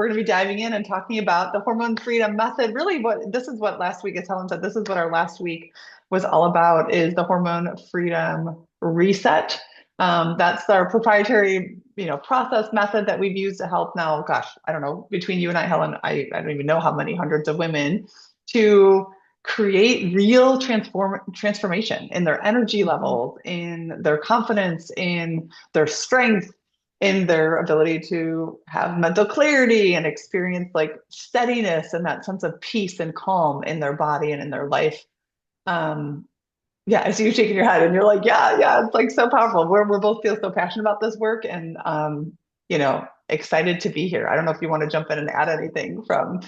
we're going to be diving in and talking about the Hormone Freedom Method. Really, this is what last week, as Helen said, this is what our last week was all about: is the Hormone Freedom Reset. That's our proprietary, process method that we've used to help now. Gosh, I don't know, between you and I, Helen, I don't even know how many hundreds of women to create real transformation in their energy Mhm. levels, in their confidence, in their strength, in their ability to have mental clarity and experience like steadiness and that sense of peace and calm in their body and in their life. Um, yeah, I see you shaking your head and you're like, yeah, yeah, it's like so powerful. We both feel so passionate about this work and, excited to be here. I don't know if you want to jump in and add anything from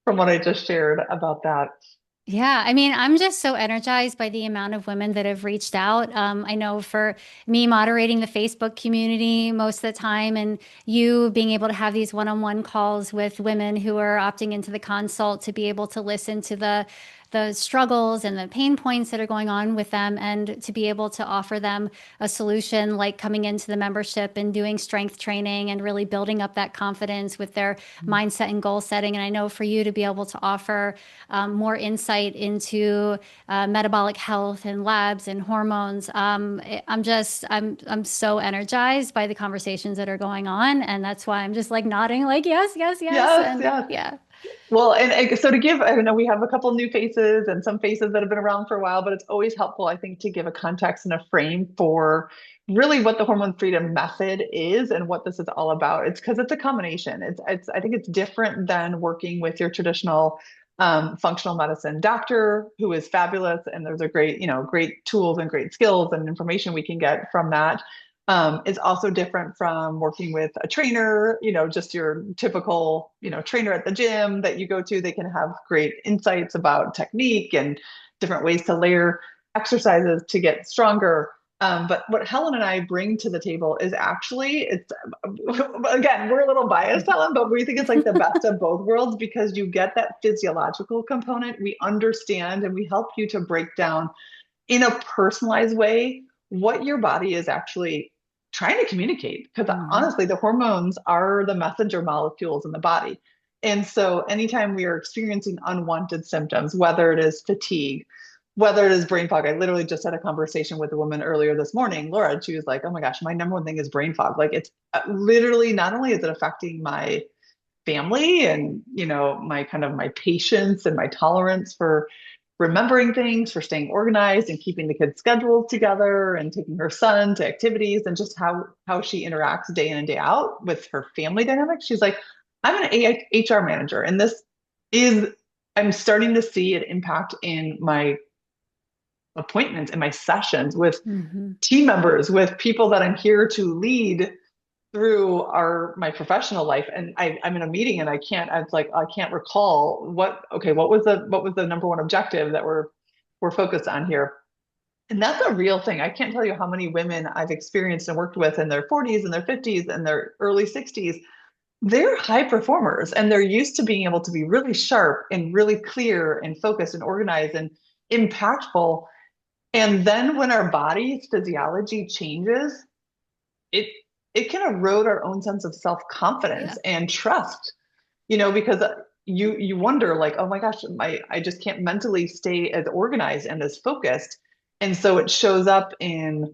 what I just shared about that. Yeah, I mean, I'm just so energized by the amount of women that have reached out. I know for me moderating the Facebook community most of the time, and you being able to have these one-on-one calls with women who are opting into the consult to be able to listen to the struggles and the pain points that are going on with them, and to be able to offer them a solution like coming into the membership and doing strength training and really building up that confidence with their mindset and goal setting. And I know for you to be able to offer more insight into metabolic health and labs and hormones. I'm so energized by the conversations that are going on, and that's why I'm just like nodding, like yes, yes, yes, Yes, and yes. yeah. Well, and so to give, I know we have a couple new faces and some faces that have been around for a while, but it's always helpful, I think, to give a context and a frame for really what the hormone freedom method is and what this is all about. It's because it's a combination. I think it's different than working with your traditional functional medicine doctor, who is fabulous, and there's a great, great tools and great skills and information we can get from that. Is also different from working with a trainer, just your typical, trainer at the gym that you go to. They can have great insights about technique and different ways to layer exercises to get stronger. But what Helen and I bring to the table is actually, it's again, we're a little biased, Helen, but we think it's like the best of both worlds because you get that physiological component. We understand and we help you to break down in a personalized way what your body is actually trying to communicate. Because Mhm. honestly, the hormones are the messenger molecules in the body. And so anytime we are experiencing unwanted symptoms, whether it is fatigue, whether it is brain fog, I literally just had a conversation with a woman earlier this morning, Laura, and she was like, oh my gosh, my number one thing is brain fog. Like it's literally not only is it affecting my family and my kind of my patience and my tolerance for remembering things, for staying organized and keeping the kids' schedules together and taking her son to activities and just how she interacts day in and day out with her family dynamics. She's like, I'm an HR manager, and this is I'm starting to see an impact in my appointments and my sessions with Mhm. team members, with people that I'm here to lead through my professional life. And I'm in a meeting and I can't recall what was the number one objective that we're focused on here. And that's a real thing. I can't tell you how many women I've experienced and worked with in their 40s and their 50s and their early 60s. They're high performers and they're used to being able to be really sharp and really clear and focused and organized and impactful. And then when our body's physiology changes, it it can erode our own sense of self-confidence Yeah. and trust, because you wonder like, oh my gosh, I just can't mentally stay as organized and as focused. And so it shows up in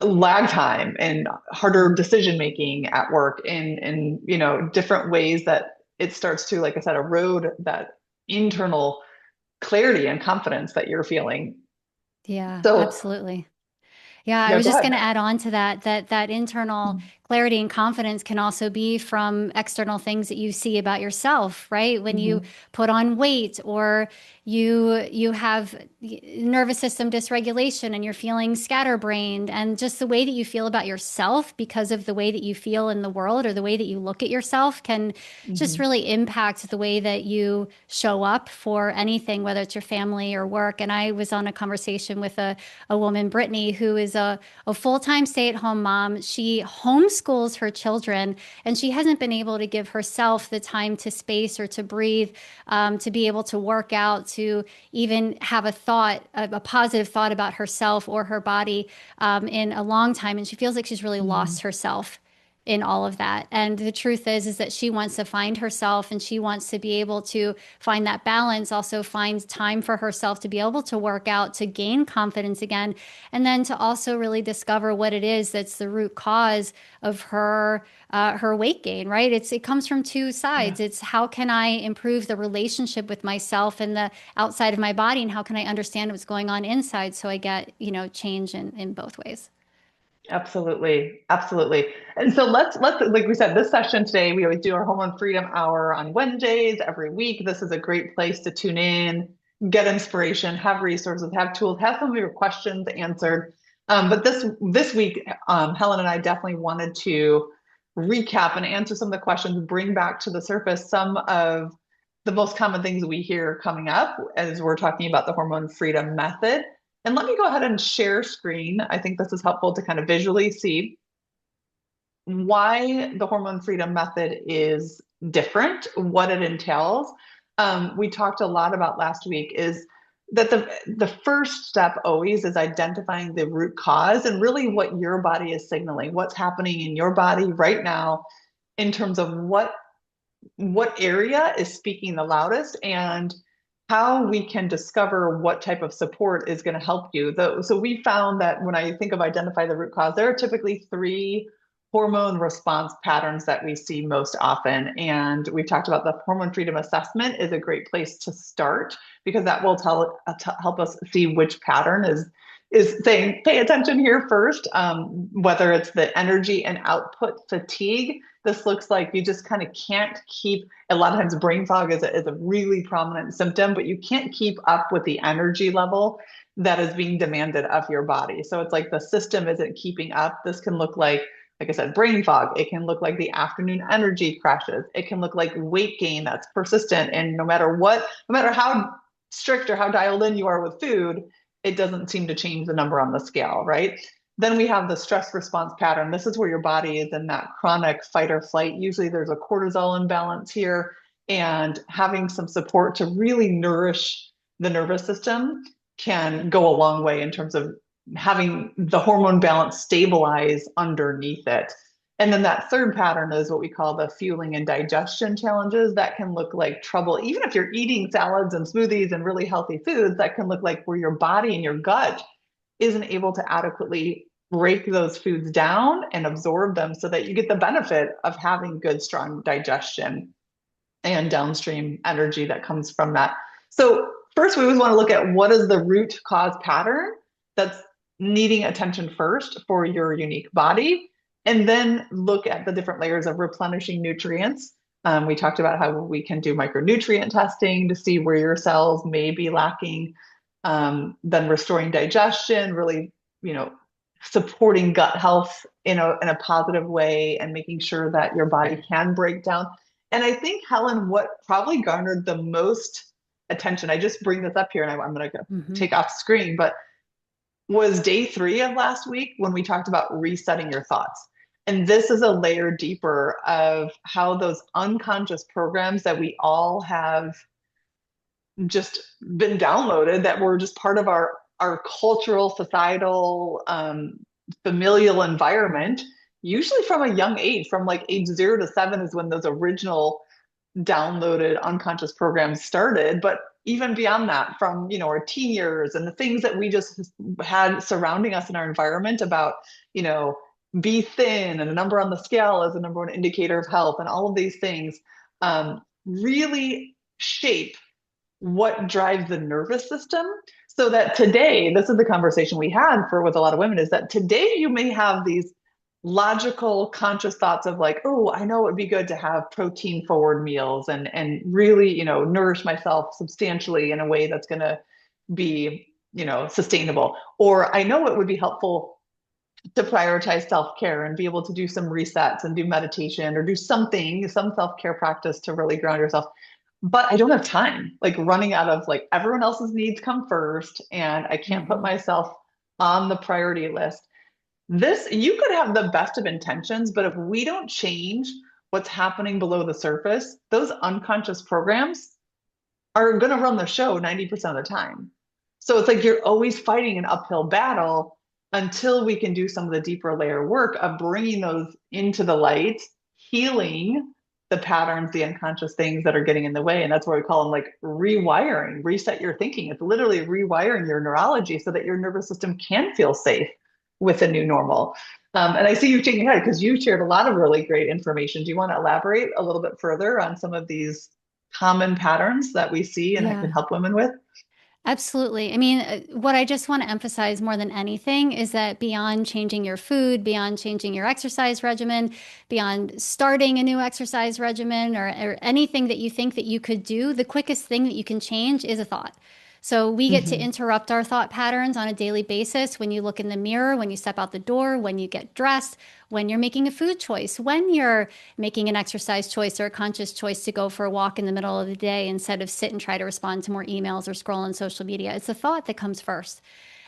lag time and harder Mhm. decision making at work in different ways that it starts to, like I said, erode that internal clarity and confidence that you're feeling. Yeah, So absolutely. Yeah, I yeah, was go just going ahead. to add on to that internal clarity and confidence can also be from external things that you see about yourself, right? When you Mhm. put on weight or you have nervous system dysregulation and you're feeling scatterbrained, and just the way that you feel about yourself because of the way that you feel in the world or the way that you look at yourself can just Mhm. really impact the way that you show up for anything, whether it's your family or work. And I was on a conversation with a woman, Brittany, who is a full-time stay-at-home mom. She homeschools her children, and she hasn't been able to give herself the time to space or to breathe, to be able to work out, to even have a thought, a positive thought about herself or her body in a long time. And she feels like she's really lost Mhm. herself. in all of that. And the truth is that she wants to find herself and she wants to be able to find that balance, also find time for herself to be able to work out, to gain confidence again, and then to also really discover what it is that's the root cause of her weight gain, right? It comes from two Yeah. sides. It's how can I improve the relationship with myself and the outside of my body, and how can I understand what's going on inside so I get, change in both ways. Absolutely. Absolutely. And so let's like we said, this session today, we always do our Hormone Freedom Hour on Wednesdays every week. This is a great place to tune in, get inspiration, have resources, have tools, have some of your questions answered. But this week, Helen and I definitely wanted to recap and answer some of the questions, bring back to the surface some of the most common things we hear coming up as we're talking about the Hormone Freedom Method. And let me go ahead and share screen. I think this is helpful to kind of visually see why the Hormone Freedom Method is different, what it entails. We talked a lot about last week is that the first step always is identifying the root cause and really what your body is signaling, what's happening in your body right now in terms of what area is speaking the loudest and how we can discover what type of support is going to help you. So we found that when I think of identify the root cause, there are typically three hormone response patterns that we see most often. And we've talked about the hormone freedom assessment is a great place to start because that will help us see which pattern is saying, pay attention here first, whether it's the energy and output fatigue. This looks like you just kind of can't keep, a lot of times brain fog is a really prominent symptom, but you can't keep up with the energy level that is being demanded of your body. So it's like the system isn't keeping up. This can look like I said, brain fog. It can look like the afternoon energy crashes. It can look like weight gain that's persistent. And no matter how strict or how dialed in you are with food, it doesn't seem to change the number on the scale, right? Then we have the stress response pattern. This is where your body is in that chronic fight or flight. Usually there's a cortisol imbalance here, and having some support to really nourish the nervous system can go a long way in terms of having the hormone balance stabilize underneath it. And then that third pattern is what we call the fueling and digestion challenges. That can look like trouble, even if you're eating salads and smoothies and really healthy foods, that can look like where your body and your gut isn't able to adequately break those foods down and absorb them so that you get the benefit of having good, strong digestion and downstream energy that comes from that. So first, we always want to look at what is the root cause pattern that's needing attention first for your unique body, and then look at the different layers of replenishing nutrients. We talked about how we can do micronutrient testing to see where your cells may be lacking, then restoring digestion, really, supporting gut health in a positive way and making sure that your body can break down. And I think, Helen, what probably garnered the most attention, I just bring this up here and I'm going to take off screen, but was day 3 of last week when we talked about resetting your thoughts. And this is a layer deeper of how those unconscious programs that we all have just been downloaded, that were just part of our cultural, societal, familial environment, usually from a young age, from like age 0 to 7 is when those original downloaded unconscious programs started. But even beyond that, from our teen years and the things that we just had surrounding us in our environment about, be thin and a number on the scale as a number one indicator of health, and all of these things really shape what drives the nervous system. So that today, this is the conversation we had with a lot of women, is that today you may have these logical, conscious thoughts of like, oh, I know it would be good to have protein forward meals and really, nourish myself substantially in a way that's going to be, sustainable. Or I know it would be helpful to prioritize self-care and be able to do some resets and do meditation or do some self-care practice to really ground yourself. But I don't have time, like running out of like everyone else's needs come first, and I can't put myself on the priority list. You could have the best of intentions, but if we don't change what's happening below the surface, those unconscious programs are going to run the show 90% of the time. So it's like you're always fighting an uphill battle until we can do some of the deeper layer work of bringing those into the light, healing the patterns, the unconscious things that are getting in the way. And that's why we call them like rewiring, reset your thinking. It's literally rewiring your neurology so that your nervous system can feel safe with a new normal. And I see you shaking your head because you shared a lot of really great information. Do you want to elaborate a little bit further on some of these common patterns that we see and that Yeah. can help women with? Absolutely. I mean, what I just want to emphasize more than anything is that beyond changing your food, beyond changing your exercise regimen, beyond starting a new exercise regimen or anything that you think that you could do, the quickest thing that you can change is a thought. So we get to Mm-hmm. interrupt our thought patterns on a daily basis when you look in the mirror, when you step out the door, when you get dressed, when you're making a food choice, when you're making an exercise choice or a conscious choice to go for a walk in the middle of the day instead of sit and try to respond to more emails or scroll on social media. It's a thought that comes first.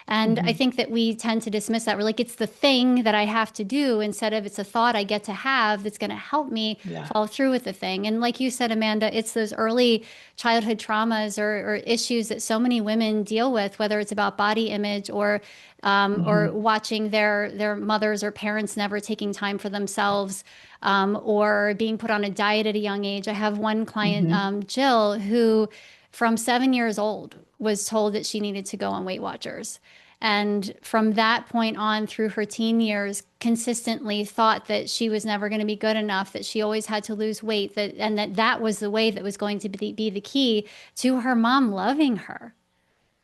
And I Mm-hmm. think that we tend to dismiss that. We're like, it's the thing that I have to do instead of it's a thought I get to have that's going to help me Yeah. follow through with the thing. And like you said, Amanda, it's those early childhood traumas or issues that so many women deal with, whether it's about body image or Mm-hmm. watching their mothers or parents never taking time for themselves, or being put on a diet at a young age. I have one client, Mm-hmm. Jill, who from 7 years old was told that she needed to go on Weight Watchers. And from that point on through her teen years, consistently thought that she was never going to be good enough, that she always had to lose weight, and that was the way that was going to be the key to her mom loving her.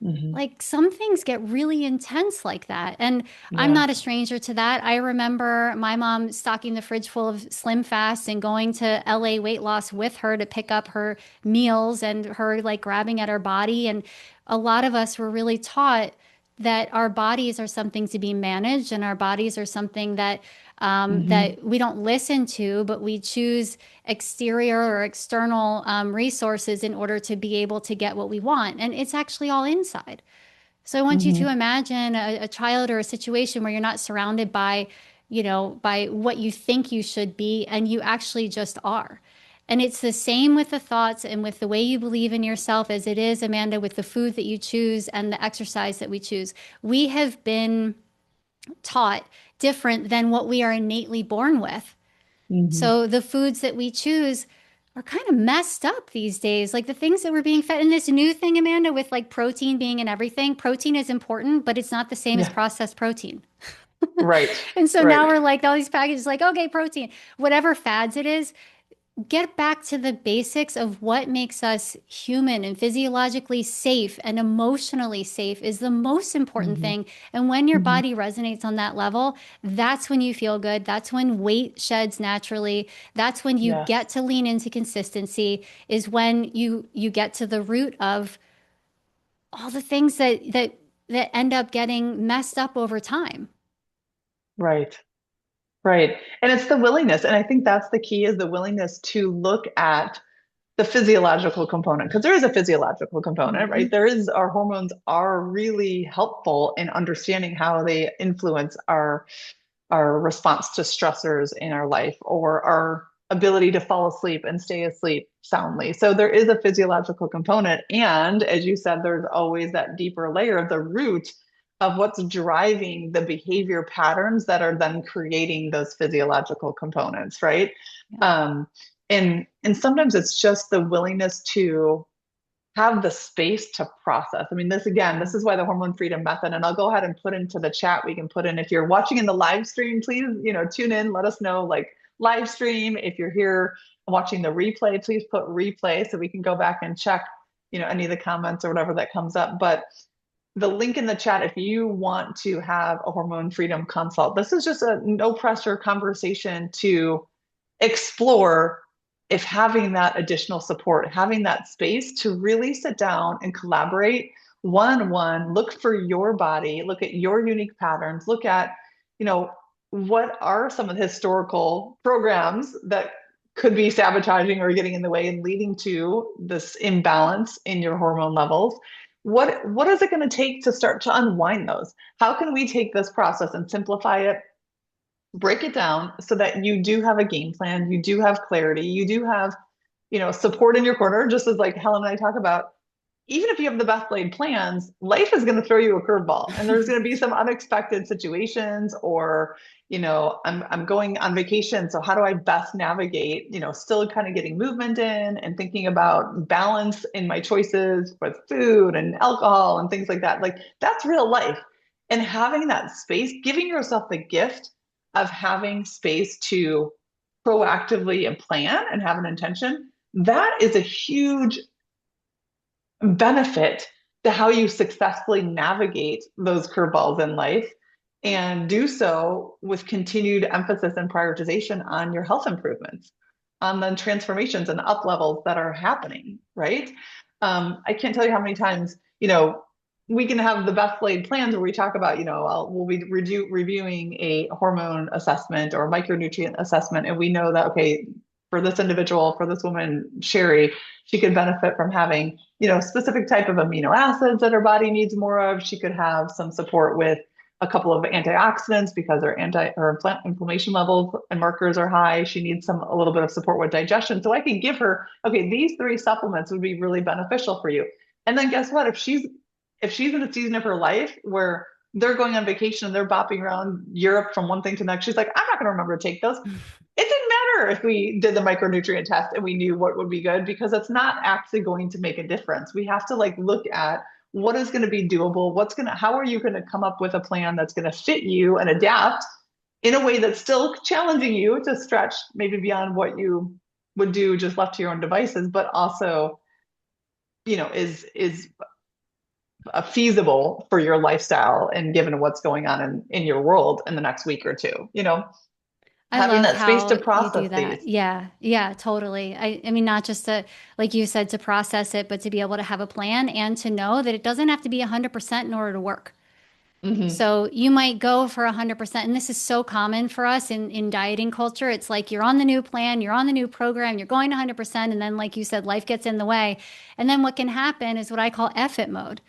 Mm-hmm. Like some things get really intense like that. And I'm Yeah. not a stranger to that. I remember my mom stocking the fridge full of Slim Fast and going to LA weight loss with her to pick up her meals and her like grabbing at her body. And a lot of us were really taught that our bodies are something to be managed and our bodies are something Mm-hmm. that we don't listen to, but we choose exterior or external resources in order to be able to get what we want. And it's actually all inside. So I want you to Mm-hmm. imagine a child or a situation where you're not surrounded by, by what you think you should be, and you actually just are. And it's the same with the thoughts and with the way you believe in yourself as it is, Amanda, with the food that you choose and the exercise that we choose. We have been taught different than what we are innately born with. Mm-hmm. So the foods that we choose are kind of messed up these days. Like the things that we're being fed in this new thing, Amanda, with like protein being in everything. Protein is important, but it's not the same as Yeah. processed protein. Right. And so now Right. we're like all these packages like, okay, protein, whatever fads it is, get back to the basics of what makes us human and physiologically safe and emotionally safe is the most important Mm-hmm. thing. And when your Mm-hmm. body resonates on that level, that's when you feel good. That's when weight sheds naturally. That's when you Yes. get to lean into consistency, is when you get to the root of all the things that end up getting messed up over time. Right. Right. And it's the willingness. And I think that's the key is the willingness to look at the physiological component, because there is a physiological component, Hmm. right? There is our hormones are really helpful in understanding how they influence our response to stressors in our life or our ability to fall asleep and stay asleep soundly. So there is a physiological component. And as you said, there's always that deeper layer, the root of what's driving the behavior patterns that are then creating those physiological components, right? Yeah. Um, and sometimes it's just the willingness to have the space to process. I mean, this again, this is why the hormone freedom method, and I'll go ahead and put into the chat, we can put in, if you're watching in the live stream, please, tune in, let us know, like live stream. If you're here watching the replay, please put replay so we can go back and check, any of the comments or whatever that comes up. But the link in the chat, if you want to have a hormone freedom consult, this is just a no pressure conversation to explore if having that additional support, having that space to really sit down and collaborate one on one, look for your body, look at your unique patterns, look at, what are some of the historical programs that could be sabotaging or getting in the way and leading to this imbalance in your hormone levels. What is it going to take to start to unwind those? How can we take this process and simplify it, break it down so that you do have a game plan, you do have clarity, you do have, support in your corner, just as like Helen and I talk about, even if you have the best laid plans, life is going to throw you a curveball, and there's going to be some unexpected situations, or, I'm going on vacation. So how do I best navigate, still kind of getting movement in and thinking about balance in my choices with food and alcohol and things like that. Like that's real life. And having that space, giving yourself the gift of having space to proactively and plan and have an intention, that is a huge benefit to how you successfully navigate those curveballs in life, and do so with continued emphasis and prioritization on your health improvements, on the transformations and up levels that are happening, right? I can't tell you how many times, we can have the best laid plans where we talk about, we'll be reviewing a hormone assessment or a micronutrient assessment. And we know that, okay, for this individual, for this woman, Sherry, she could benefit from having, specific type of amino acids that her body needs more of. She could have some support with a couple of antioxidants because her inflammation levels and markers are high. She needs a little bit of support with digestion. So I can give her, okay, these three supplements would be really beneficial for you. And then guess what? If she's in a season of her life where they're going on vacation and they're bopping around Europe from one thing to the next, she's like, I'm not going to remember to take those. It didn't matter if we did the micronutrient test and we knew what would be good, because it's not actually going to make a difference. We have to look at what is going to be doable. How are you going to come up with a plan that's going to fit you and adapt in a way that's still challenging you to stretch maybe beyond what you would do just left to your own devices, but also, is feasible for your lifestyle and given what's going on in your world in the next week or two, I having love that space how to you do process that. these. Yeah, yeah, totally. I mean, not just to, like you said, to process it, but to be able to have a plan and to know that it doesn't have to be 100% in order to work. Hmm. So you might go for 100%. And this is so common for us in dieting culture. It's like you're on the new plan, you're on the new program, you're going 100%. And then, like you said, life gets in the way. And then what can happen is what I call F it mode,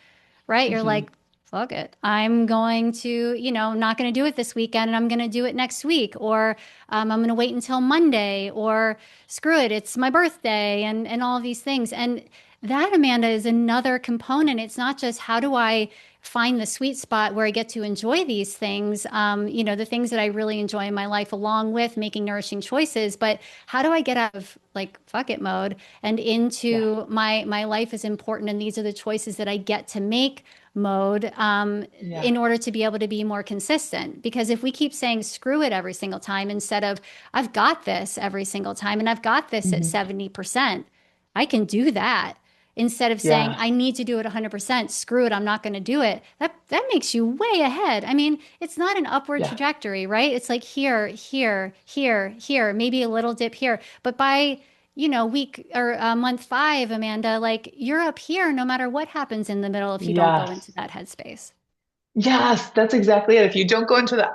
right? You're Hmm. like, fuck it. I'm going to, not going to do it this weekend and I'm going to do it next week. Or I'm going to wait until Monday, or screw it, it's my birthday, and all of these things. And that, Amanda, is another component. It's not just how do I find the sweet spot where I get to enjoy these things, the things that I really enjoy in my life, along with making nourishing choices. But how do I get out of like fuck it mode and Yeah. into my life is important and these are the choices that I get to make mode, Yeah. in order to be able to be more consistent? Because if we keep saying screw it every single time instead of I've got this every single time and I've got this at Hmm. 70%, I can do that. Instead of saying Yeah. I need to do it 100%, screw it, I'm not going to do it. That makes you way ahead. I mean, it's not an upward Yeah. trajectory, right? It's like here, here, here, here, maybe a little dip here. But by, week or month 5, Amanda, like you're up here no matter what happens in the middle if you don't go into Yes. that headspace. Yes, that's exactly it. If you don't go into the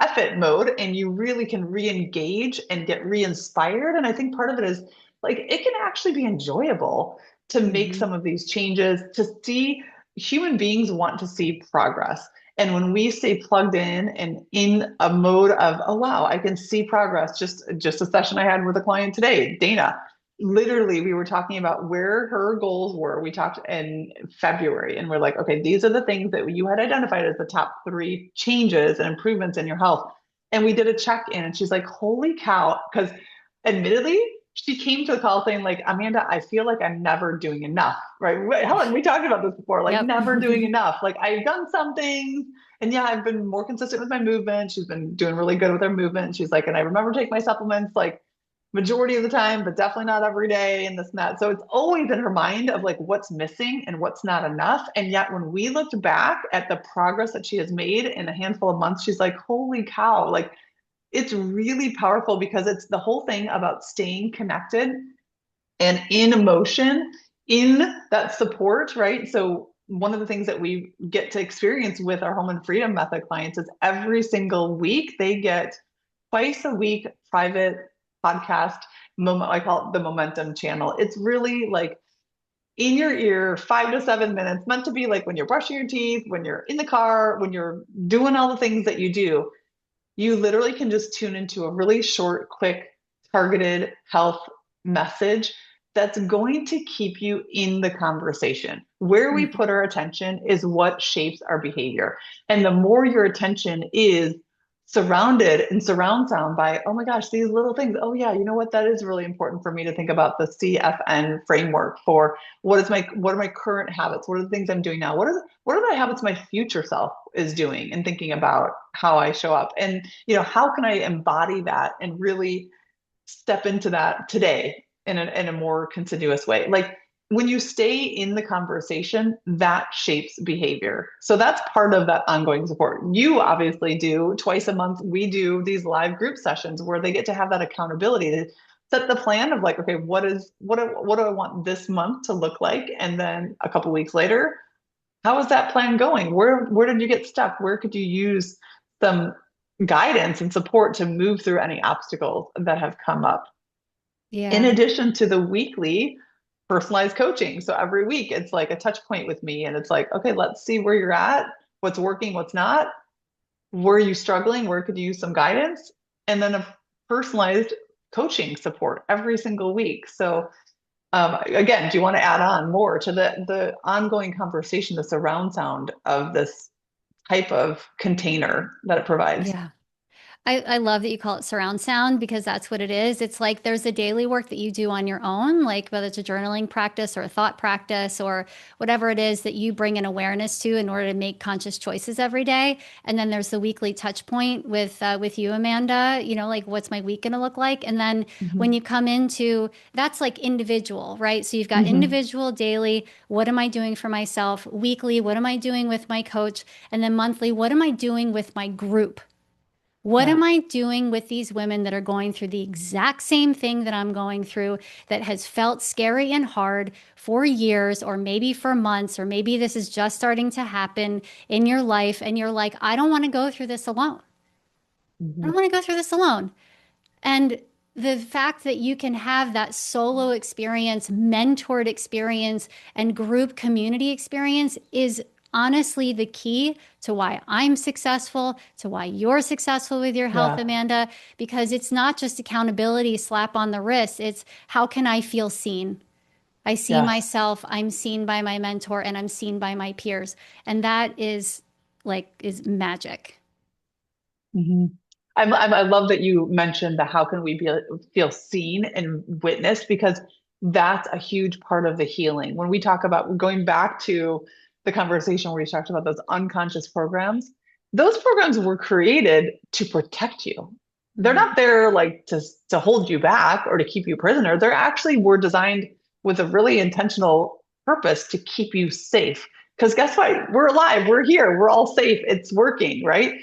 effort mode and you really can re-engage and get re-inspired, and I think part of it is it can actually be enjoyable to make Hmm. some of these changes, to see human beings want to see progress. And when we stay plugged in and in a mode of, oh wow, I can see progress. Just a session I had with a client today, Dana. Literally, we were talking about where her goals were. We talked in February and we're like, okay, these are the things that you had identified as the top 3 changes and improvements in your health. And we did a check in and she's like, holy cow. Because admittedly, she came to the call saying, like, Amanda, I feel like I'm never doing enough. Right. Helen, we talked about this before, like Yep. never doing enough. Like I've done some things. And yeah, I've been more consistent with my movement. She's been doing really good with her movement. She's like, and I remember taking my supplements like majority of the time, but definitely not every day and this and that. So it's always in her mind of like what's missing and what's not enough. And yet when we looked back at the progress that she has made in a handful of months, she's like, holy cow, like it's really powerful because it's the whole thing about staying connected and in emotion, in that support, right? So one of the things that we get to experience with our Hormone Freedom Method clients is every single week they get twice a week private podcast moment. I call it the momentum channel. It's really like in your ear, 5 to 7 minutes, meant to be like when you're brushing your teeth, when you're in the car, when you're doing all the things that you do. You literally can just tune into a really short, quick, targeted health message that's going to keep you in the conversation. Where we put Mhm. our attention is what shapes our behavior. And the more your attention is surrounded and surround sound by, oh my gosh, these little things. Oh yeah, you know what? That is really important for me to think about the CFN framework for what are my current habits? What are the things I'm doing now? What are the habits my future self is doing and thinking about how I show up? And how can I embody that and really step into that today in a more continuous way. Like when you stay in the conversation, that shapes behavior. So that's part of that ongoing support. You obviously do twice a month. We do these live group sessions where they get to have that accountability to set the plan of like, okay, what do I want this month to look like? And then a couple weeks later, how is that plan going? Where did you get stuck? Where could you use some guidance and support to move through any obstacles that have come up? In Yeah. addition to the weekly personalized coaching. So every week it's like a touch point with me and it's like, okay, let's see where you're at, what's working, what's not. Were you struggling? Where could you use some guidance? And then a personalized coaching support every single week. So again, do you want to add on more to the ongoing conversation, the surround sound of this type of container that it provides? Yeah. I love that you call it surround sound because that's what it is. It's like there's a daily work that you do on your own, like whether it's a journaling practice or a thought practice or whatever it is that you bring an awareness to in order to make conscious choices every day. And then there's the weekly touch point with you, Amanda, like what's my week going to look like? And then when Mm-hmm. you come into that's like individual, right? So you've got Mm-hmm. individual, daily, what am I doing for myself? Weekly, what am I doing with my coach? And then monthly, what am I doing with my group? What Yeah. am I doing with these women that are going through the exact same thing that I'm going through that has felt scary and hard for years, or maybe for months, or maybe this is just starting to happen in your life, and you're like, I don't want to go through this alone. I Mm-hmm. don't want to go through this alone. And the fact that you can have that solo experience, mentored experience, and group community experience is honestly the key to why I'm successful, to why you're successful with your health, Yeah. Amanda, because it's not just accountability, slap on the wrist. It's how can I feel seen? I see Yes. myself, I'm seen by my mentor, and I'm seen by my peers. And that is magic. Mm-hmm. I love that you mentioned the how can we feel seen and witnessed because that's a huge part of the healing. When we talk about going back to the conversation where we talked about those unconscious programs, those programs were created to protect you. They're Mhm. not there like to hold you back or to keep you prisoner. They're actually were designed with a really intentional purpose to keep you safe. Because guess what? We're alive. We're here. We're all safe. It's working, right?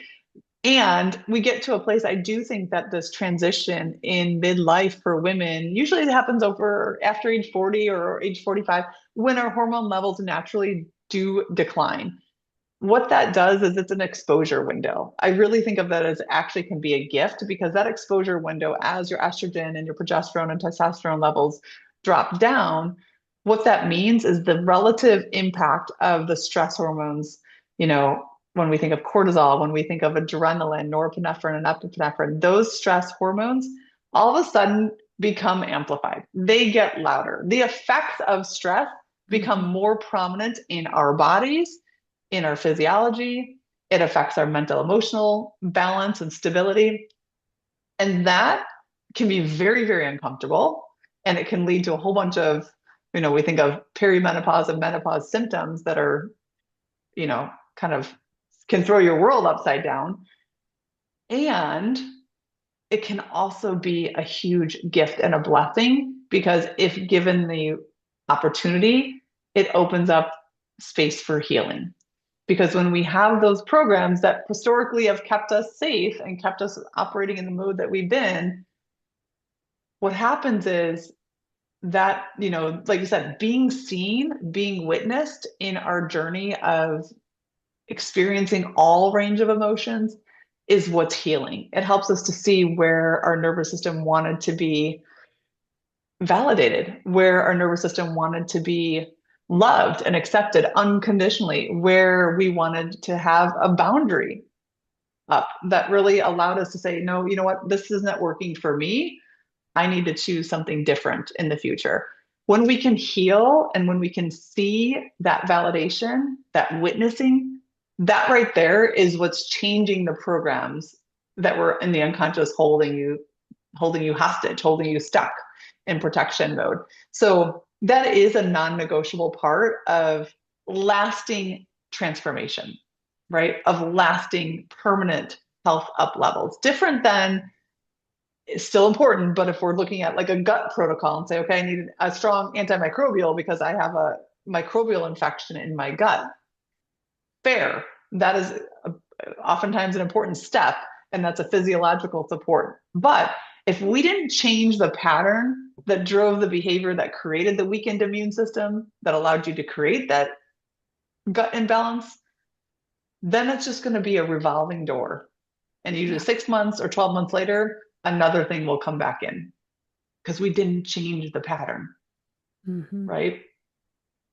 And we get to a place, I do think that this transition in midlife for women, usually it happens over after age 40 or age 45, when our hormone levels naturally do decline. What that does is it's an exposure window. I really think of that as actually can be a gift because that exposure window, as your estrogen and your progesterone and testosterone levels drop down, what that means is the relative impact of the stress hormones, you know, when we think of cortisol, when we think of adrenaline, norepinephrine, and epinephrine, those stress hormones all of a sudden become amplified. They get louder. The effects of stress become Mhm. more prominent in our bodies, in our physiology. It affects our mental, emotional balance and stability. And that can be very, very uncomfortable. And it can lead to a whole bunch of, we think of perimenopause and menopause symptoms that are, kind of can throw your world upside down. And it can also be a huge gift and a blessing because if given the opportunity, it opens up space for healing. Because when we have those programs that historically have kept us safe and kept us operating in the mode that we've been, what happens is that, like you said, being seen, being witnessed in our journey of experiencing all range of emotions is what's healing. It helps us to see where our nervous system wanted to be validated, where our nervous system wanted to be loved and accepted unconditionally, where we wanted to have a boundary up that really allowed us to say, no, you know what, this isn't working for me. I need to choose something different in the future. when we can heal and when we can see that validation, that witnessing, that right there is what's changing the programs that were in the unconscious holding you hostage, holding you stuck in protection mode. So that is a non-negotiable part of lasting transformation, right? Of lasting permanent health up levels. Different than, it's still important, but if we're looking at like a gut protocol and say, okay, I need a strong antimicrobial because I have a microbial infection in my gut, fair. That is oftentimes an important step, and that's a physiological support. But if we didn't change the pattern that drove the behavior that created the weakened immune system, that allowed you to create that gut imbalance, then it's just going to be a revolving door. And usually Yeah. 6 months or 12 months later, another thing will come back in because we didn't change the pattern, Hmm. right?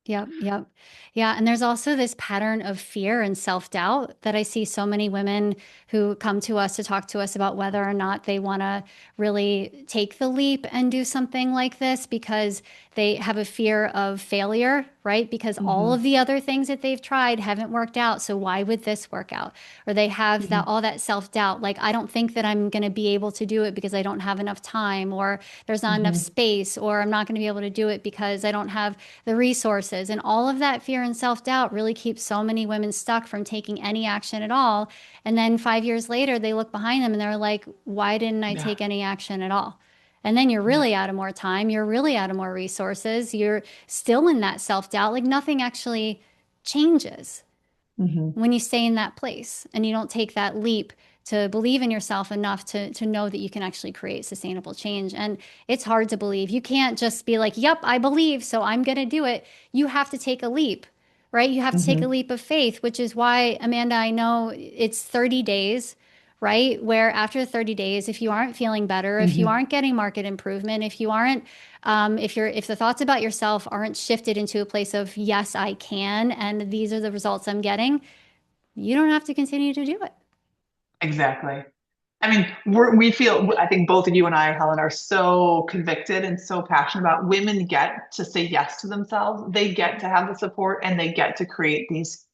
Yep, yep. Yeah, and there's also this pattern of fear and self-doubt that I see so many women who come to us to talk to us about whether or not they want to really take the leap and do something like this because they have a fear of failure, right? Because all Mm-hmm. of the other things that they've tried haven't worked out, so why would this work out? Or they have that Mm-hmm. all that self-doubt, like I don't think that I'm going to be able to do it because I don't have enough time, or there's not enough Mm-hmm. space, or I'm not going to be able to do it because I don't have the resources. And all of that fear and self-doubt really keeps so many women stuck from taking any action at all. And then 5 years later, they look behind them and they're like, why didn't I Yeah. take any action at all? And then you're Yeah. really out of more time. You're really out of more resources. You're still in that self-doubt. Like nothing actually changes Mm-hmm. when you stay in that place and you don't take that leap to believe in yourself enough to know that you can actually create sustainable change. And it's hard to believe. You can't just be like, yep, I believe, so I'm going to do it. You have to take a leap, right? You have to take a Mm-hmm. leap of faith, which is why, Amanda, I know it's 30 days, right? Where after 30 days, if you aren't feeling better, if you Mm-hmm. aren't getting market improvement, if you aren't, if the thoughts about yourself aren't shifted into a place of, yes, I can, and these are the results I'm getting, you don't have to continue to do it. Exactly. I mean, we feel, I think both of you and I, Helen, are so convicted and so passionate about women get to say yes to themselves. They get to have the support and they get to create these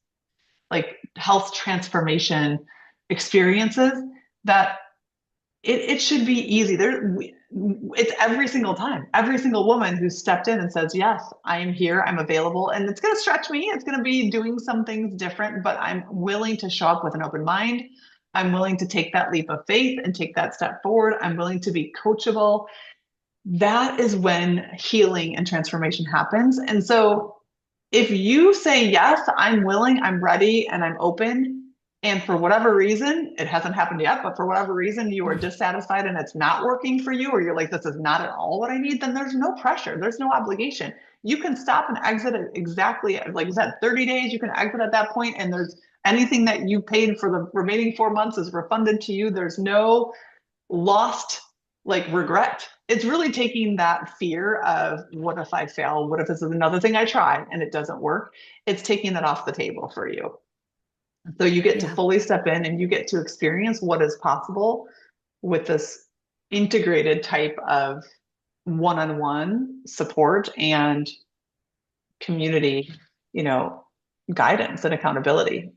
like health transformation experiences that it should be easy. It's every single time, every single woman who stepped in and says, yes, I am here, I'm available. And it's going to stretch me. It's going to be doing some things different, but I'm willing to show up with an open mind. I'm willing to take that leap of faith and take that step forward. I'm willing to be coachable. That is when healing and transformation happens. And so if you say, yes, I'm willing, I'm ready, and I'm open, and for whatever reason, it hasn't happened yet, but for whatever reason, you are dissatisfied and it's not working for you, or you're like, this is not at all what I need, then there's no pressure. There's no obligation. You can stop and exit at exactly, like is that 30 days? You can exit at that point, and there's anything that you paid for the remaining 4 months is refunded to you. There's no lost like regret. It's really taking that fear of what if I fail? What if this is another thing I try and it doesn't work? It's taking that off the table for you. So you get to Yeah. fully step in and you get to experience what is possible with this integrated type of one-on-one support and community, you know, guidance and accountability.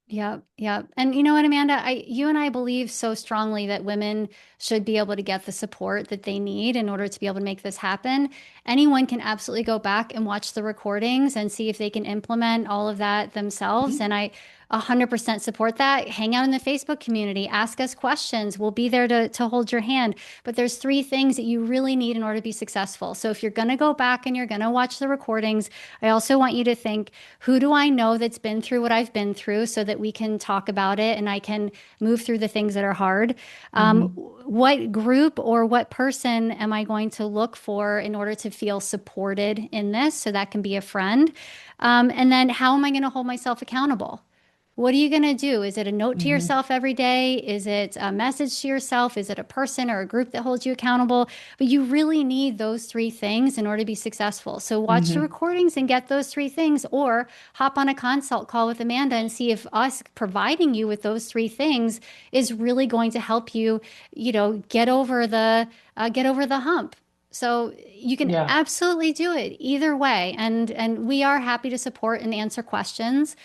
Yep, yep. And you know what, Amanda, you and I believe so strongly that women should be able to get the support that they need in order to be able to make this happen. Anyone can absolutely go back and watch the recordings and see if they can implement all of that themselves. And I 100% support that. Hang out in the Facebook community, ask us questions. We'll be there to hold your hand. But there's three things that you really need in order to be successful. So if you're going to go back and you're going to watch the recordings, I also want you to think, who do I know that's been through what I've been through so that we can talk about it and I can move through the things that are hard? Mm-hmm. What group or what person am I going to look for in order to feel supported in this? So that can be a friend. And then how am I going to hold myself accountable? What are you going to do? Is it a note to Mm-hmm. yourself every day? Is it a message to yourself? Is it a person or a group that holds you accountable? But you really need those three things in order to be successful. So watch the Mm-hmm. recordings and get those three things, or hop on a consult call with Amanda and see if us providing you with those three things is really going to help you, get over the hump So you can Yeah. absolutely do it either way. And we are happy to support and answer questions,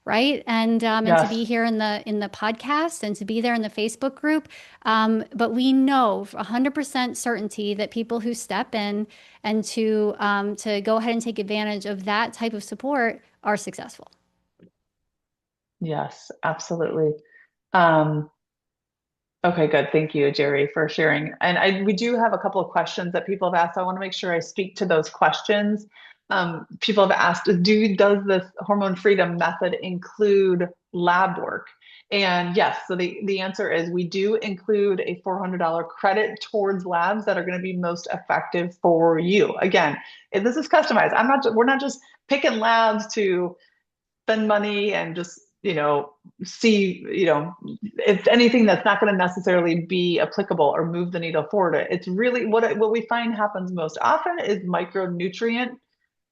right? And to Yes. be here in the podcast and to be there in the Facebook group. But we know for 100% certainty that people who step in and to go ahead and take advantage of that type of support are successful. Yes, absolutely. Um, Okay, good. Thank you, Jerry, for sharing. And we do have a couple of questions that people have asked. I want to make sure I speak to those questions. People have asked, does this hormone freedom method include lab work? And yes, so the answer is we do include a $400 credit towards labs that are going to be most effective for you. Again, if this is customized. We're not just picking labs to spend money and just, see, if anything that's not going to necessarily be applicable or move the needle forward. It's really what we find happens most often is micronutrient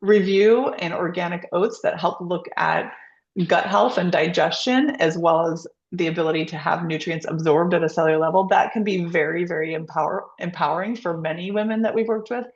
review and organic oats that help look at gut health and digestion, as well as the ability to have nutrients absorbed at a cellular level. That can be very, very empowering for many women that we've worked with.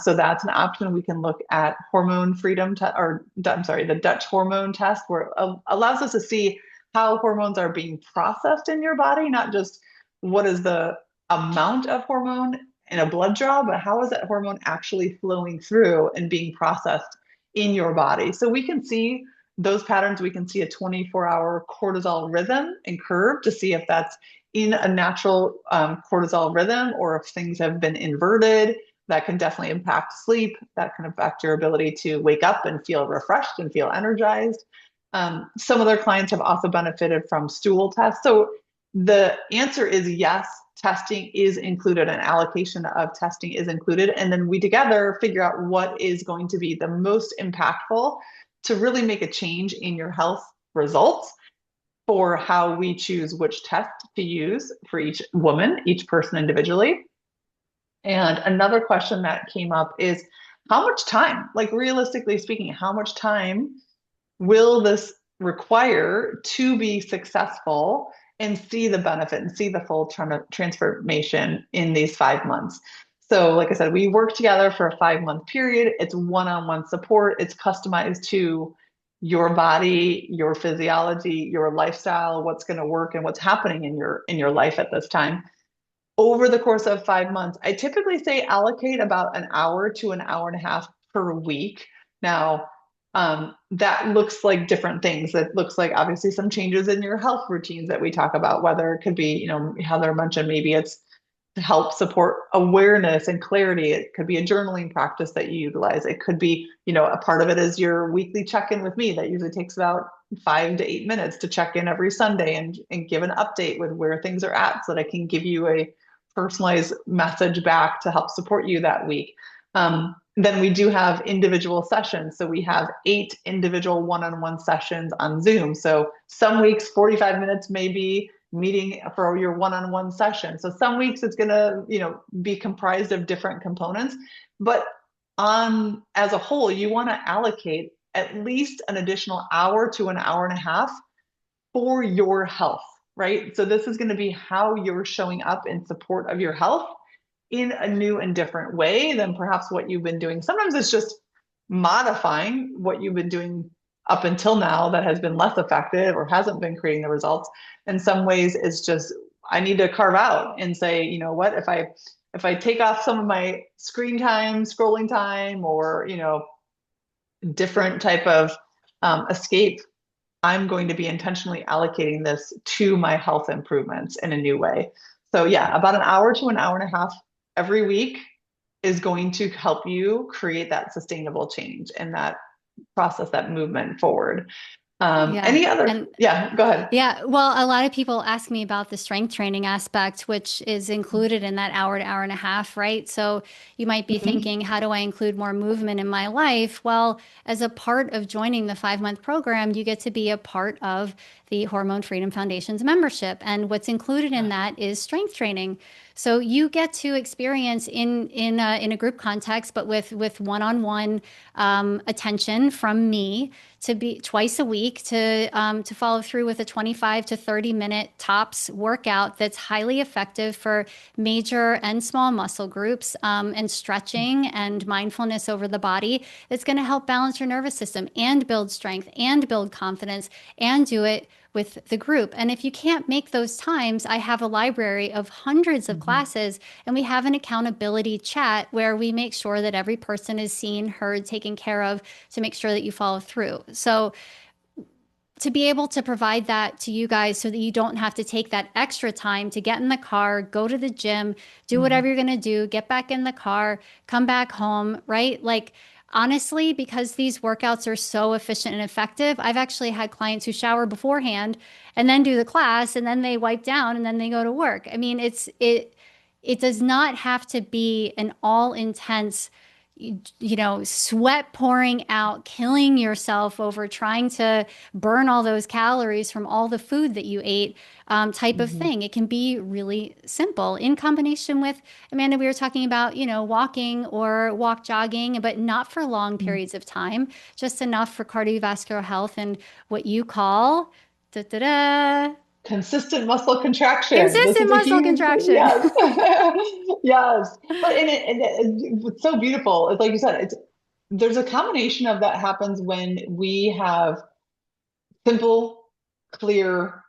So that's an option. We can look at hormone freedom, or I'm sorry, the Dutch hormone test, where it allows us to see how hormones are being processed in your body, not just what is the amount of hormone in a blood draw, but how is that hormone actually flowing through and being processed in your body? So we can see those patterns. We can see a 24-hour cortisol rhythm and curve to see if that's in a natural cortisol rhythm or if things have been inverted. That can definitely impact sleep. That can affect your ability to wake up and feel refreshed and feel energized. Some of their clients have also benefited from stool tests. So the answer is yes, testing is included, an allocation of testing is included. And then we together figure out what is going to be the most impactful to really make a change in your health results for how we choose which test to use for each woman, each person individually. And another question that came up is how much time, like realistically speaking, how much time will this require to be successful and see the benefit and see the full transformation in these 5 months? So, like I said, we work together for a 5 month period. It's one-on-one support. It's customized to your body, your physiology, your lifestyle, what's going to work and what's happening in your life at this time. Over the course of 5 months, I typically say allocate about an hour to an hour and a half per week. Now, that looks like different things. That looks like obviously some changes in your health routines that we talk about, whether it could be, Heather mentioned maybe it's to help support awareness and clarity. It could be a journaling practice that you utilize. It could be, a part of it is your weekly check-in with me that usually takes about 5 to 8 minutes to check in every Sunday and give an update with where things are at so that I can give you a personalized message back to help support you that week. Then we do have individual sessions. So we have 8 individual one-on-one sessions on Zoom. So some weeks, 45 minutes may be meeting for your one-on-one session. So some weeks it's going to, be comprised of different components, but as a whole, you want to allocate at least an additional hour to an hour and a half for your health, right? So this is going to be how you're showing up in support of your health in a new and different way than perhaps what you've been doing. Sometimes it's just modifying what you've been doing up until now that has been less effective or hasn't been creating the results. In some ways, it's just I need to carve out and say, you know what, if I take off some of my screen time, scrolling time, or different type of escape, I'm going to be intentionally allocating this to my health improvements in a new way. So yeah, about an hour to an hour and a half every week is going to help you create that sustainable change and that process, that movement forward. Yeah. Any other? And Yeah, go ahead. yeah, well, a lot of people ask me about the strength training aspect, which is included in that hour to hour and a half, right? So you might be Mhm. thinking, how do I include more movement in my life? Well, as a part of joining the 5 month program, you get to be a part of the Hormone Freedom Foundation's membership. And what's included in that is strength training. So you get to experience in a group context, but with one-on-one attention from me to be twice a week to follow through with a 25 to 30-minute tops workout that's highly effective for major and small muscle groups, and stretching and mindfulness over the body. That's going to help balance your nervous system and build strength and build confidence and do it with the group. And if you can't make those times, I have a library of hundreds of Mhm. classes, and we have an accountability chat where we make sure that every person is seen, heard, taken care of to make sure that you follow through. So to be able to provide that to you guys so that you don't have to take that extra time to get in the car, go to the gym, do whatever Mhm. you're going to do, get back in the car, come back home, right? Like, honestly, because these workouts are so efficient and effective, I've actually had clients who shower beforehand and then do the class and then they wipe down and then they go to work. I mean, it does not have to be an all intense, sweat pouring out, killing yourself over trying to burn all those calories from all the food that you ate, type of Mhm. thing. It can be really simple in combination with, Amanda, we were talking about, walking or walk jogging, but not for long Mhm. periods of time, just enough for cardiovascular health and what you call da, da, da, Consistent muscle contraction. This consistent is a muscle huge, contraction. yes. Yes. But what's so beautiful is like you said, there's a combination of that happens when we have simple, clear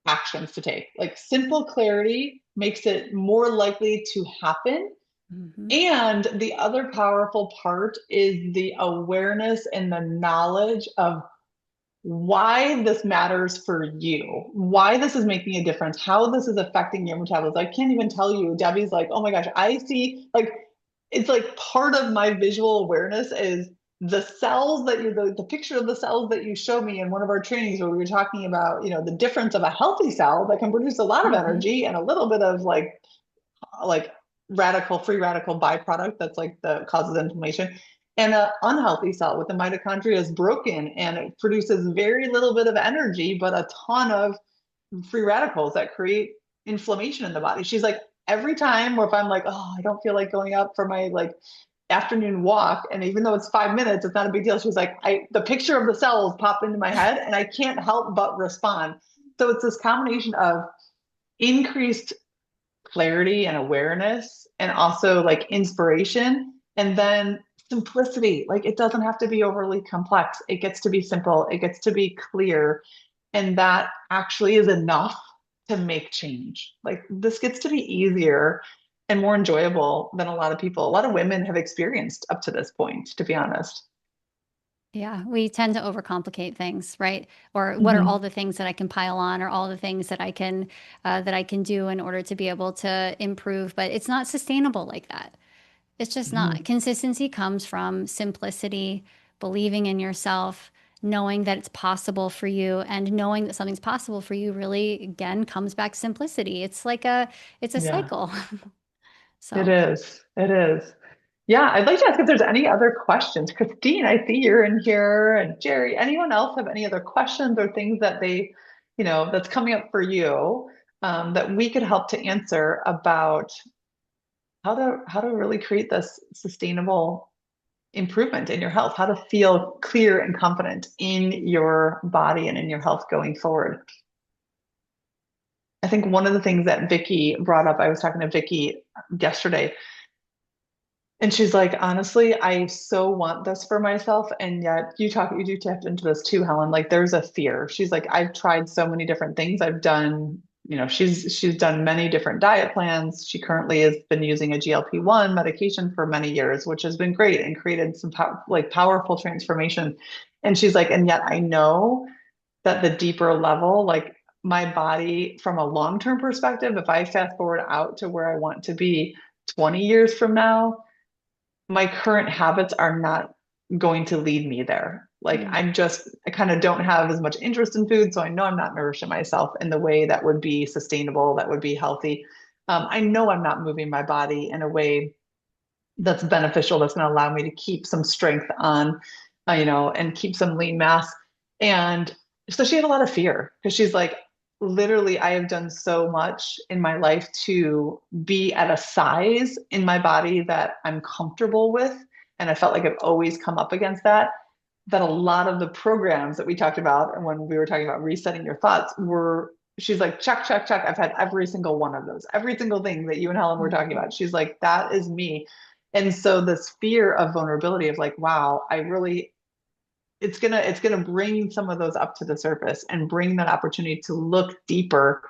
actions to take. Like simple clarity makes it more likely to happen. Mhm. And the other powerful part is the awareness and the knowledge of why this matters for you, why this is making a difference, how this is affecting your metabolism. I can't even tell you. Debbie's like, oh my gosh, I see, like, it's like part of my visual awareness is the cells that the picture of the cells that you showed me in one of our trainings where we were talking about, the difference of a healthy cell that can produce a lot of Mhm. energy and a little bit of like free radical byproduct that's like the causes inflammation, and an unhealthy cell with the mitochondria is broken and it produces very little bit of energy but a ton of free radicals that create inflammation in the body. She's like, every time where if I'm like, oh, I don't feel like going out for my like afternoon walk, and even though it's 5 minutes, it's not a big deal. She's like, the picture of the cells pop into my head and I can't help but respond. So it's this combination of increased clarity and awareness and also like inspiration, and then simplicity. Like it doesn't have to be overly complex, it gets to be simple, it gets to be clear, and that actually is enough to make change. Like this gets to be easier and more enjoyable than a lot of women have experienced up to this point, to be honest. Yeah, we tend to overcomplicate things, right? Or what are all Mm-hmm. the things that I can pile on, or all the things that I can do in order to be able to improve? But it's not sustainable like that. It's just not. Mm-hmm. Consistency comes from simplicity, believing in yourself, knowing that it's possible for you, and knowing that something's possible for you really, again, comes back to simplicity. It's a Yeah, cycle. it So. is. It is. Yeah, I'd like to ask if there's any other questions. Christine, I see you're in here, and Jerry, anyone else have any other questions or things that that's coming up for you, that we could help to answer about how to really create this sustainable improvement in your health, how to feel clear and confident in your body and in your health going forward. I think one of the things that Vicky brought up, I was talking to Vicky yesterday, and she's like, honestly, I so want this for myself. And yet you do tap into this too, Helen. Like there's a fear. She's like, I've tried so many different things. I've done, she's done many different diet plans. She currently has been using a GLP-1 medication for many years, which has been great and created some powerful transformation. And she's like, and yet I know that the deeper level, like my body from a long-term perspective, if I fast forward out to where I want to be 20 years from now, my current habits are not going to lead me there. Like Mm. I kind of don't have as much interest in food. So I know I'm not nourishing myself in the way that would be sustainable, that would be healthy. I know I'm not moving my body in a way that's beneficial, that's going to allow me to keep some strength on, and keep some lean mass. And so she had a lot of fear because she's like, literally, I have done so much in my life to be at a size in my body that I'm comfortable with. And I felt like I've always come up against that. That a lot of the programs that we talked about, and when we were talking about resetting your thoughts, were, she's like, check, check, check. I've had every single one of those, every single thing that you and Helen were talking Mhm. about. She's like, that is me. And so this fear of vulnerability of like, wow, I really, it's gonna bring some of those up to the surface and bring that opportunity to look deeper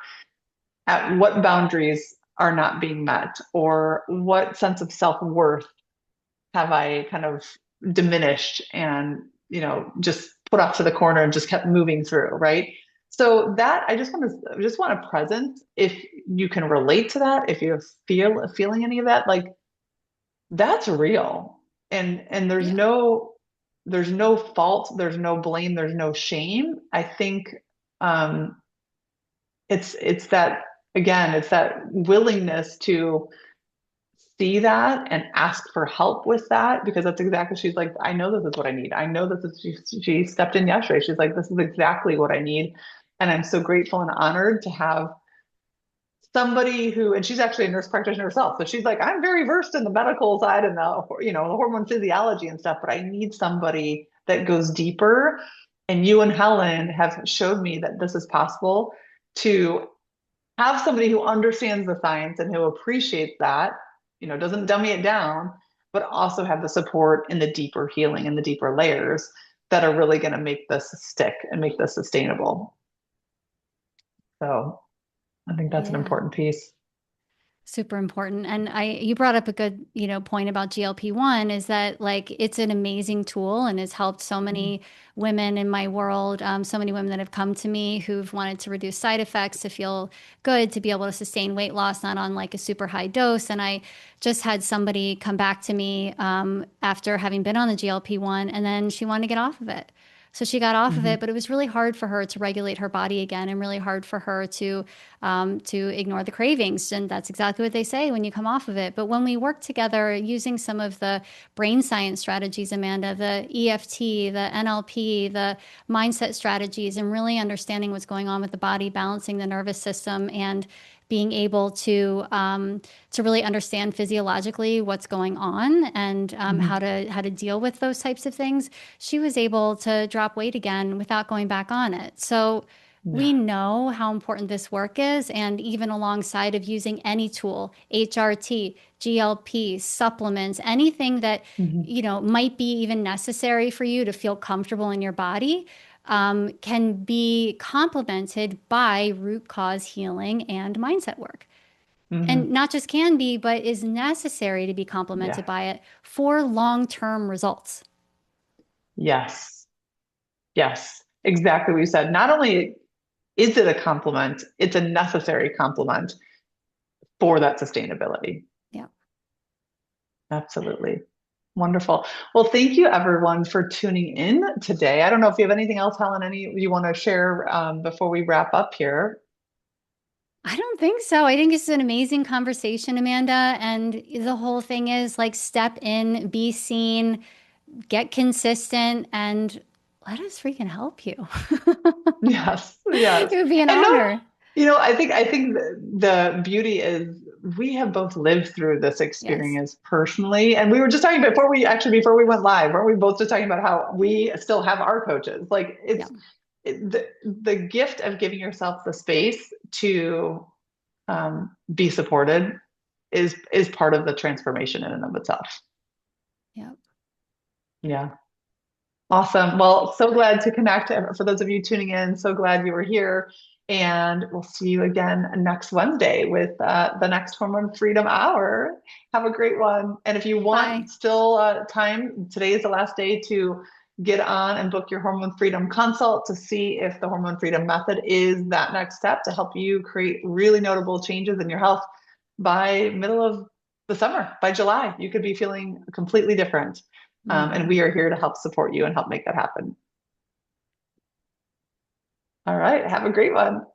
at what boundaries are not being met or what sense of self-worth have I kind of diminished and, just put off to the corner and just kept moving through, right? So that I just want a presence. If you can relate to that, if you're feeling any of that, like that's real. And Yeah. there's no fault, there's no blame, there's no shame. I think um it's that, again, it's that willingness to see that and ask for help with that, because that's exactly, she's like, I know this is what I need. I know this is, she stepped in yesterday. She's like, this is exactly what I need. And I'm so grateful and honored to have somebody who, and she's actually a nurse practitioner herself. So she's like, I'm very versed in the medical side and the hormone physiology and stuff, but I need somebody that goes deeper. And you and Helen have showed me that this is possible, to have somebody who understands the science and who appreciates that, doesn't dummy it down, but also have the support in the deeper healing and the deeper layers that are really going to make this stick and make this sustainable. So I think that's an Yeah. important piece. Super important. And you brought up a good, point about GLP-1 is that like it's an amazing tool and has helped so Mhm. many women in my world, so many women that have come to me who've wanted to reduce side effects, to feel good, to be able to sustain weight loss, not on like a super high dose. And I just had somebody come back to me after having been on the GLP-1 and then she wanted to get off of it. So she got off of it, Mhm. but it was really hard for her to regulate her body again and really hard for her to ignore the cravings. And that's exactly what they say when you come off of it. But when we work together using some of the brain science strategies, Amanda, the EFT, the NLP, the mindset strategies, and really understanding what's going on with the body, balancing the nervous system, and being able to really understand physiologically what's going on and Mhm. how to deal with those types of things, she was able to drop weight again without going back on it. So we Yeah. know how important this work is, and even alongside of using any tool, HRT, GLP, supplements, anything that Mhm. might be even necessary for you to feel comfortable in your body, can be complemented by root cause healing and mindset work. And Mhm. not just can be, but is necessary to be complemented Yeah. by it for long-term results. Yes. Yes. Exactly what you said. Not only is it a compliment, it's a necessary complement for that sustainability. Yeah. Absolutely. Wonderful. Well, thank you everyone for tuning in today. I don't know if you have anything else, Helen, any you want to share before we wrap up here. I don't think so. I think it's an amazing conversation, Amanda. And the whole thing is like step in, be seen, get consistent, and let us freaking help you. Yes, yes. It would be an And no, honor. I think the beauty is we have both lived through this Yes. experience personally. And we were just talking before we went live, weren't we both just talking about how we still have our coaches? Like Yeah. the gift of giving yourself the space to be supported is part of the transformation in and of itself. Yeah. Yeah. Awesome. Well, so glad to connect. For those of you tuning in, so glad you were here. And we'll see you again next Wednesday with the next Hormone Freedom Hour. Have a great one. And if you Bye. want still time, today is the last day to get on and book your Hormone Freedom consult to see if the Hormone Freedom Method is that next step to help you create really notable changes in your health by middle of the summer, by July. You could be feeling completely different. And Mhm. we are here to help support you and help make that happen. All right. Have a great one.